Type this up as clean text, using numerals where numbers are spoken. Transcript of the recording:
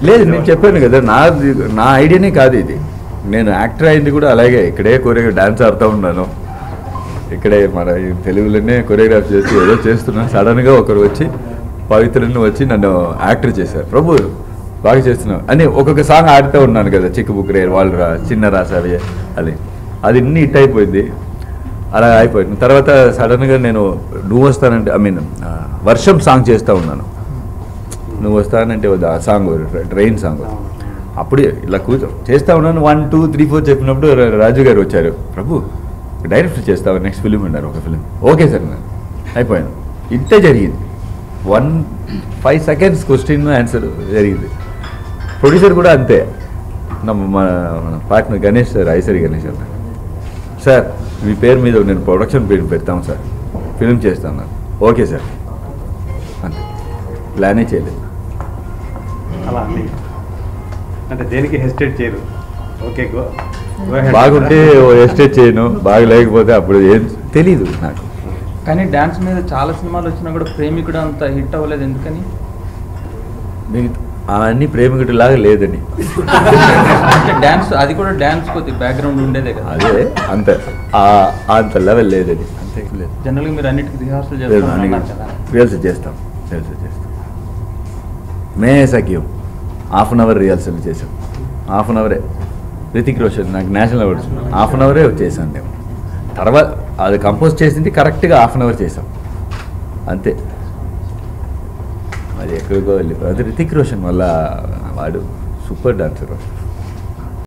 లేదు, నేను చెప్పాను కదా, నా ఐడియానే కాదు ఇది. నేను యాక్టర్ అయింది కూడా అలాగే, ఇక్కడే డాన్స్ ఆడుతూ ఉన్నాను, ఇక్కడే మన తెలుగులోనే కొరియోగ్రాఫ్ చేసి ఏదో చేస్తున్నాను. సడన్గా ఒకరు వచ్చి పవిత్రని వచ్చి నన్ను యాక్టర్ చేశారు. ప్రభు బాగా చేస్తున్నావు అని ఒక్కొక్క సాంగ్ ఆడుతూ ఉన్నాను కదా, చిక్కుబుక్ వాళ్ళు చిన్న రాసావి అది ఇన్ని హిట్ అయిపోయింది. అలా అయిపోయింది. తర్వాత సడన్గా నేను నువ్వు వస్తానంటే వర్షం సాంగ్ చేస్తూ ఉన్నాను. నువ్వు వస్తానంటే ఆ సాంగ్ ట్రైన్ సాంగ్, అప్పుడే ఇలా చేస్తూ ఉన్నాను. 1 2 3 4 చెప్పినప్పుడు రాజు గారు వచ్చారు. ప్రభు డైరెక్ట్ చేస్తావు నెక్స్ట్ ఫిలిం అన్నారు. ఒక ఫిలిం ఓకే సార్ నేను అయిపోయాను. ఇంతే జరిగింది. 5 seconds క్వశ్చన్ ఆన్సర్ జరిగింది. ప్రొడ్యూసర్ కూడా అంతే. మన పార్ట్నర్ గణేష్ సార్, ఐసరి గణేష్ అన్నారు, సార్ మీ పేరు మీద నేను ప్రొడక్షన్ పేరు పెడతాము సార్, ఫిలిం చేస్తాను. ఓకే సార్ అంతే, ప్లానే చేయలేదు. అలా అంటే దేనికి హెసిటేట్ చేయరు. ఓకే బాగుంటే హెసిటేట్ చేయను, బాగా లేకపోతే అప్పుడు ఏం తెలీదు నాకు. కానీ డ్యాన్స్ మీద చాలా సినిమాలు వచ్చినా కూడా ప్రేమికుడు అంత హిట్ అవ్వలేదు, ఎందుకని? అవన్నీ ప్రేమికుడి లాగా లేదని. అంటే డ్యాన్స్, అది కూడా డ్యాన్స్ కొద్ది బ్యాక్గ్రౌండ్ ఉండేదే కదా. అదే అంత లెవెల్ లేదని, అంతే లేదు. జనరల్గా మీరు అన్నిటికీ రిహార్సల్ చేస్తాం. మే సఖ్యం ½ hour రిహార్సల్ చేసాం. ½ hour. రితిక్ రోషన్ నాకు నేషనల్ అవార్డ్స్ ½ hour చేశాను నేను. తర్వాత అది కంపోజ్ చేసింది కరెక్ట్గా ½ hour చేసాం అంతే. అది ఎక్కడికో వెళ్ళి అది రితిక్ రోషన్ వల్ల, వాడు సూపర్ డాన్సర్.